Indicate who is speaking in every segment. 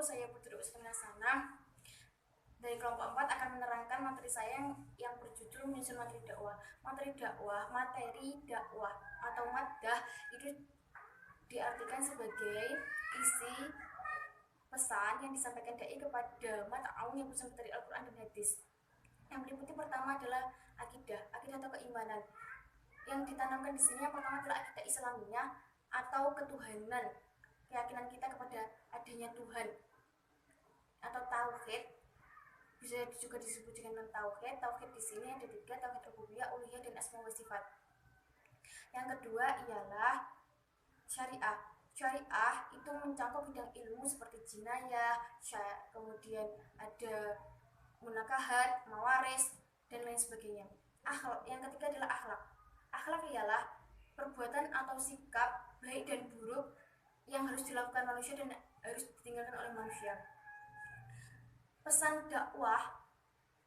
Speaker 1: saya Putri Usmanasana dari kelompok 4 akan menerangkan materi saya yang berjudul menyusun materi dakwah. Materi dakwah atau maddah itu diartikan sebagai isi pesan yang disampaikan dai kepada mat'aun yang bersumber dari Al-Quran dan hadis. Yang meliputi pertama adalah akidah atau keimanan. Yang ditanamkan di sini yang pertama adalah akidah Islamiyah atau ketuhanan, keyakinan kita kepada adanya Tuhan atau tauhid, bisa juga disebut dengan tauhid. Tauhid di sini ada 3, tauhid rububiyah, uluhiyah, dan asma wa sifat. Yang kedua ialah syariah. Syariah itu mencakup bidang ilmu seperti jinayah, kemudian ada munakahat, mawaris, dan lain sebagainya. Yang ketiga adalah akhlak. Akhlak ialah perbuatan atau sikap baik dan buruk yang harus dilakukan manusia dan harus ditinggalkan oleh manusia. Pesan dakwah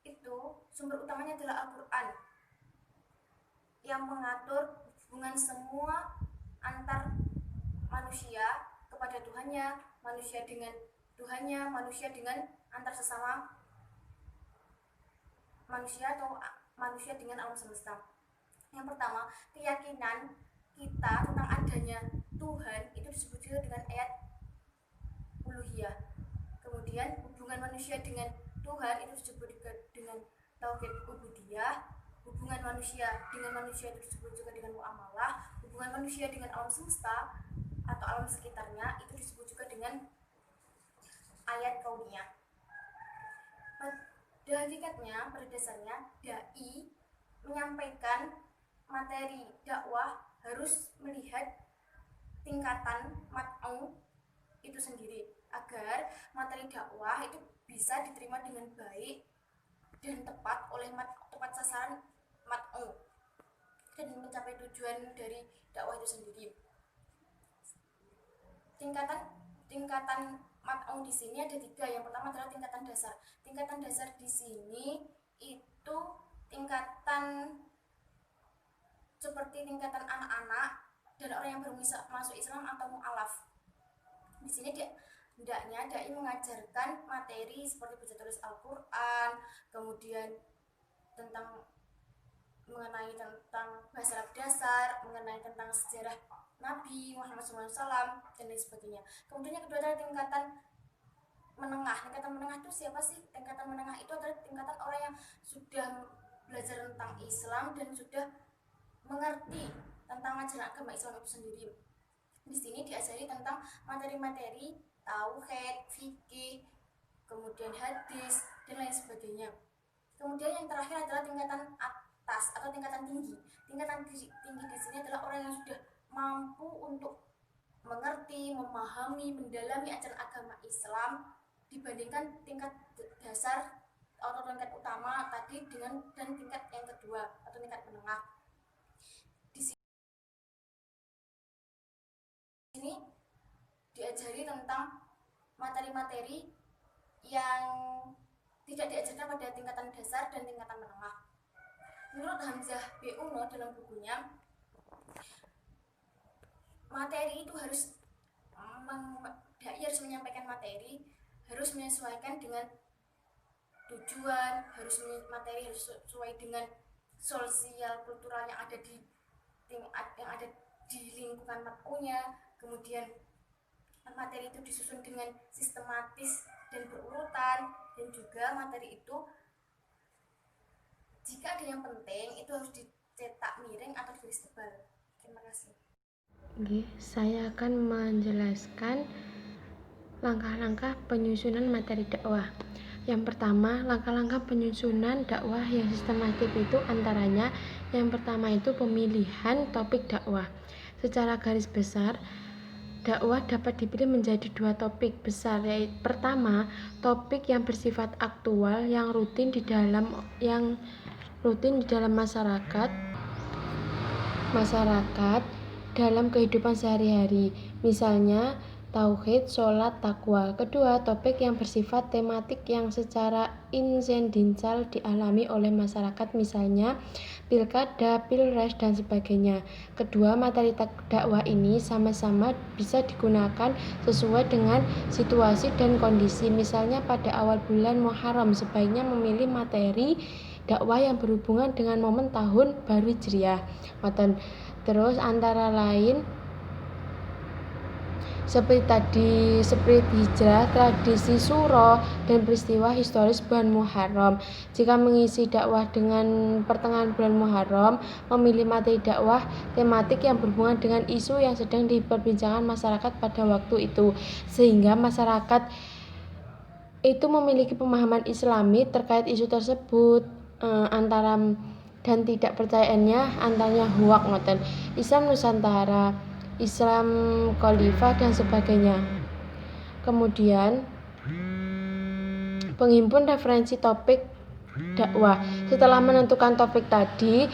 Speaker 1: itu sumber utamanya adalah Al-Quran yang mengatur hubungan semua antar manusia kepada Tuhannya, manusia dengan Tuhannya, manusia dengan antar sesama manusia atau manusia dengan alam semesta. Yang pertama, keyakinan kita tentang adanya Tuhan itu disebut juga dengan ayat uluhiyah. Kemudian hubungan manusia dengan Tuhan itu disebut juga dengan tauhid ubudiyah. Hubungan manusia dengan manusia itu disebut juga dengan muamalah. Hubungan manusia dengan alam semesta atau alam sekitarnya itu disebut juga dengan ayat kauniyah. Pada hakikatnya, pada dasarnya dai menyampaikan materi dakwah harus melihat tingkatan mat'u itu sendiri agar materi dakwah itu bisa diterima dengan baik dan tepat oleh tepat sasaran mat'u dan mencapai tujuan dari dakwah itu sendiri. Tingkatan mat'u di sini ada 3. Yang pertama adalah tingkatan dasar. Tingkatan dasar di sini itu tingkatan seperti tingkatan anak-anak dan orang yang baru masuk Islam atau mu'alaf. Di sini hendaknya dai mengajarkan materi seperti baca tulis Al-Quran, kemudian mengenai tentang bahasa Arab dasar, mengenai tentang sejarah Nabi Muhammad SAW, dan lain sebagainya. Kemudian yang kedua adalah tingkatan menengah. Tingkatan menengah itu siapa sih? Tingkatan menengah itu adalah tingkatan orang yang sudah belajar tentang Islam dan sudah mengerti tentang ajaran agama Islam itu sendiri. Di sini diajari tentang materi-materi tauhid, fikih, kemudian hadis, dan lain sebagainya. Kemudian yang terakhir adalah tingkatan atas atau tingkatan tinggi. Tingkatan tinggi di sini adalah orang yang sudah mampu untuk mengerti, memahami, mendalami ajaran agama Islam dibandingkan tingkat dasar atau tingkat utama tadi dan tingkat yang kedua atau tingkat menengah. Di sini diajari tentang materi-materi yang tidak diajarkan pada tingkatan dasar dan tingkatan menengah. Menurut Hamzah B. Uno dalam bukunya, materi itu harus dai harus menyampaikan materi, harus menyesuaikan dengan tujuan, materi harus sesuai dengan sosial kultural yang ada di lingkungan mat'unya. Kemudian materi itu disusun dengan sistematis dan berurutan, dan juga materi itu jika ada yang penting itu harus dicetak miring atau digaris tebal. Terima kasih.
Speaker 2: Saya akan menjelaskan langkah-langkah penyusunan materi dakwah. Yang pertama, langkah-langkah penyusunan dakwah yang sistematis itu antaranya yang pertama itu pemilihan topik dakwah. Secara garis besar, dakwah dapat dipilih menjadi 2 topik besar, yaitu pertama, topik yang bersifat aktual yang rutin di dalam masyarakat dalam kehidupan sehari-hari. Misalnya tauhid, sholat, takwa. Kedua, topik yang bersifat tematik yang secara insidental dialami oleh masyarakat, misalnya pilkada, pilres, dan sebagainya. Kedua, materi dakwah ini sama-sama bisa digunakan sesuai dengan situasi dan kondisi. Misalnya pada awal bulan Muharram, sebaiknya memilih materi dakwah yang berhubungan dengan momen tahun baru Hijriah. Terus antara lain seperti hijrah, tradisi suro, dan peristiwa historis bulan Muharram. Jika mengisi dakwah dengan pertengahan bulan Muharram, memilih materi dakwah tematik yang berhubungan dengan isu yang sedang diperbincangkan masyarakat pada waktu itu, sehingga masyarakat itu memiliki pemahaman Islami terkait isu tersebut. Antara dan tidak percayaannya antaranya huwak ngoten, Islam Nusantara, Islam Khalifah, dan sebagainya. Kemudian penghimpun referensi topik dakwah. Setelah menentukan topik tadi,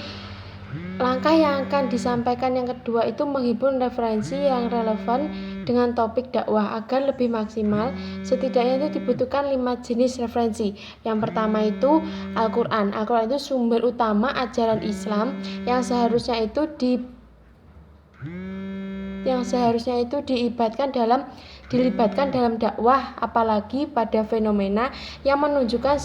Speaker 2: langkah yang akan disampaikan yang kedua itu menghimpun referensi yang relevan dengan topik dakwah agar lebih maksimal. Setidaknya itu dibutuhkan 5 jenis referensi. Yang pertama itu Al-Quran. Al-Quran itu sumber utama ajaran Islam yang seharusnya itu dilibatkan dalam dakwah, apalagi pada fenomena yang menunjukkan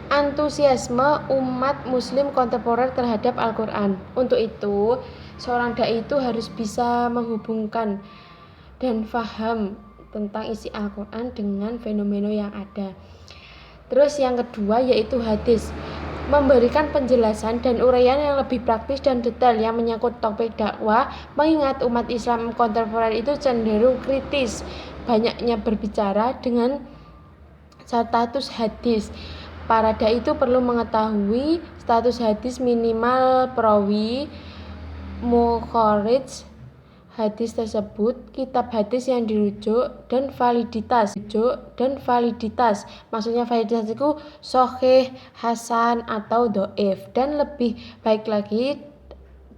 Speaker 2: antusiasme umat muslim kontemporer terhadap Al-Quran. Untuk itu, seorang dai itu harus bisa menghubungkan dan paham tentang isi Al-Quran dengan fenomena yang ada. Terus yang kedua yaitu hadis, memberikan penjelasan dan uraian yang lebih praktis dan detail yang menyangkut topik dakwah, mengingat umat Islam kontemporer itu cenderung kritis, banyaknya berbicara dengan status hadis. Para dai itu perlu mengetahui status hadis minimal perawi, mukharij hadis tersebut, kitab hadis yang dirujuk, dan validitas. Maksudnya validitas itu sahih, hasan, atau dhaif. Dan lebih baik lagi,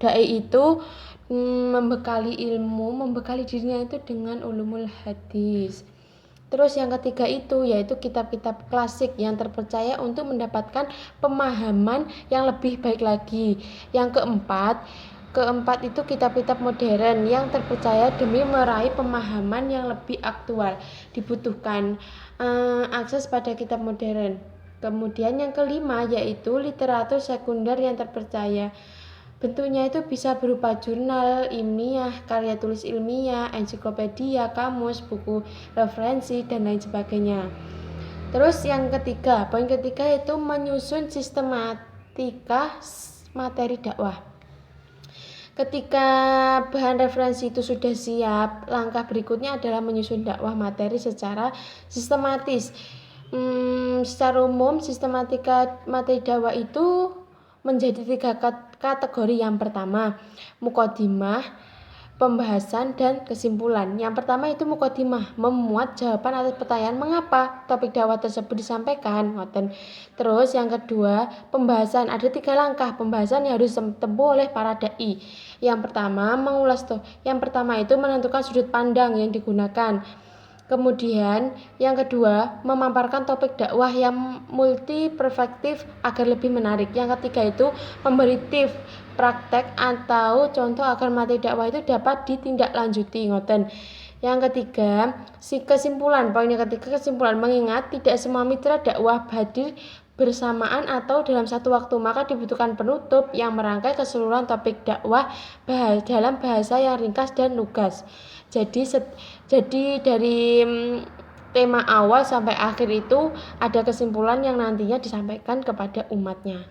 Speaker 2: dai itu membekali dirinya itu dengan ulumul hadis. Terus yang ketiga itu yaitu kitab-kitab klasik yang terpercaya untuk mendapatkan pemahaman yang lebih baik lagi. Yang keempat itu kitab-kitab modern yang terpercaya demi meraih pemahaman yang lebih aktual. Dibutuhkan akses pada kitab modern. Kemudian yang kelima yaitu literatur sekunder yang terpercaya. Bentuknya itu bisa berupa jurnal ilmiah, karya tulis ilmiah, ensiklopedia, kamus, buku referensi, dan lain sebagainya. Terus yang ketiga, poin ketiga itu menyusun sistematika materi dakwah. Ketika bahan referensi itu sudah siap, langkah berikutnya adalah menyusun dakwah materi secara sistematis. Secara umum, sistematika materi dakwah itu menjadi 3 kategori. Yang pertama, muqaddimah, pembahasan, dan kesimpulan. Yang pertama itu muqaddimah, memuat jawaban atas pertanyaan mengapa topik dakwah tersebut disampaikan. Terus yang kedua, pembahasan. Ada 3 langkah pembahasan yang harus ditempuh oleh para dai. Yang pertama itu menentukan sudut pandang yang digunakan. Kemudian yang kedua, memaparkan topik dakwah yang multi perspektif agar lebih menarik. Yang ketiga itu memberi tips, praktek atau contoh agar materi dakwah itu dapat ditindaklanjuti. Yang ketiga, poin yang ketiga kesimpulan, mengingat tidak semua mitra dakwah hadir bersamaan atau dalam satu waktu, maka dibutuhkan penutup yang merangkai keseluruhan topik dakwah dalam bahasa yang ringkas dan lugas. Jadi dari tema awal sampai akhir itu ada kesimpulan yang nantinya disampaikan kepada umatnya.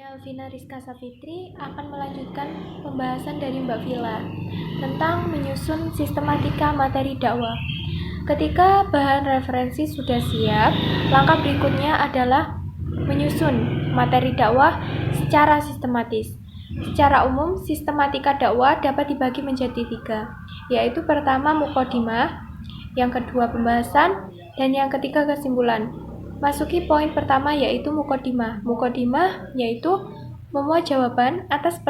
Speaker 3: Alvina Rizka Safitri akan melanjutkan pembahasan dari Mbak Vila tentang menyusun sistematika materi dakwah. Ketika bahan referensi sudah siap, langkah berikutnya adalah menyusun materi dakwah secara sistematis. Secara umum, sistematika dakwah dapat dibagi menjadi 3, yaitu pertama muqaddimah, yang kedua pembahasan, dan yang ketiga kesimpulan. Masuki poin pertama yaitu muqaddimah. Muqaddimah yaitu memuat jawaban atas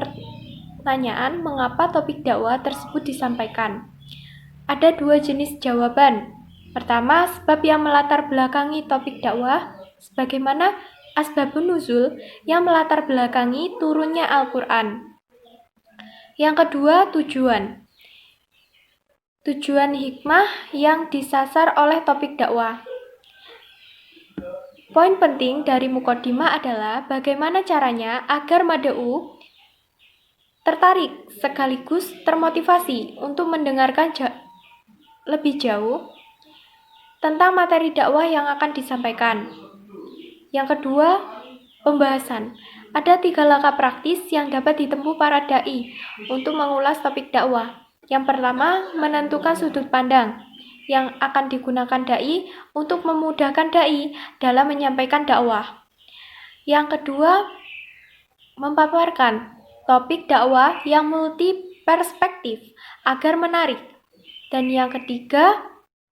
Speaker 3: pertanyaan mengapa topik dakwah tersebut disampaikan. Ada 2 jenis jawaban. Pertama, sebab yang melatar belakangi topik dakwah, sebagaimana asbabun nuzul yang melatar belakangi turunnya Al-Quran. Yang kedua, tujuan hikmah yang disasar oleh topik dakwah. Poin penting dari mukadimah adalah bagaimana caranya agar mad'u tertarik sekaligus termotivasi untuk mendengarkan lebih jauh tentang materi dakwah yang akan disampaikan. Yang kedua, pembahasan. Ada 3 langkah praktis yang dapat ditempuh para dai untuk mengulas topik dakwah. Yang pertama, menentukan sudut pandang yang akan digunakan dai untuk memudahkan dai dalam menyampaikan dakwah. Yang kedua, memaparkan topik dakwah yang multi perspektif agar menarik. Dan yang ketiga,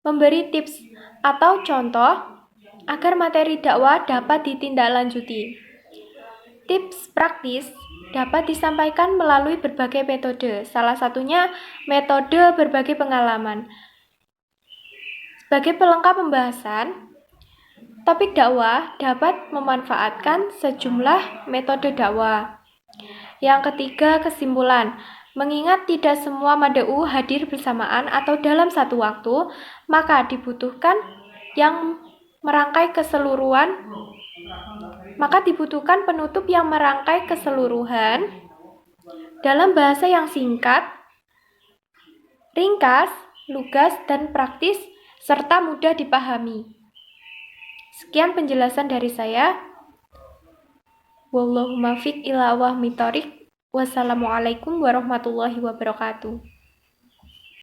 Speaker 3: memberi tips atau contoh agar materi dakwah dapat ditindaklanjuti. Tips praktis dapat disampaikan melalui berbagai metode, salah satunya metode berbagi pengalaman. Sebagai pelengkap pembahasan, topik dakwah dapat memanfaatkan sejumlah metode dakwah. Yang ketiga, kesimpulan. Mengingat tidak semua mad'u hadir bersamaan atau dalam satu waktu, maka dibutuhkan penutup yang merangkai keseluruhan dalam bahasa yang singkat, ringkas, lugas, dan praktis, serta mudah dipahami. Sekian penjelasan dari saya. Wallahul muwaffiq ila aqwamit thoriq. Wassalamualaikum warahmatullahi wabarakatuh.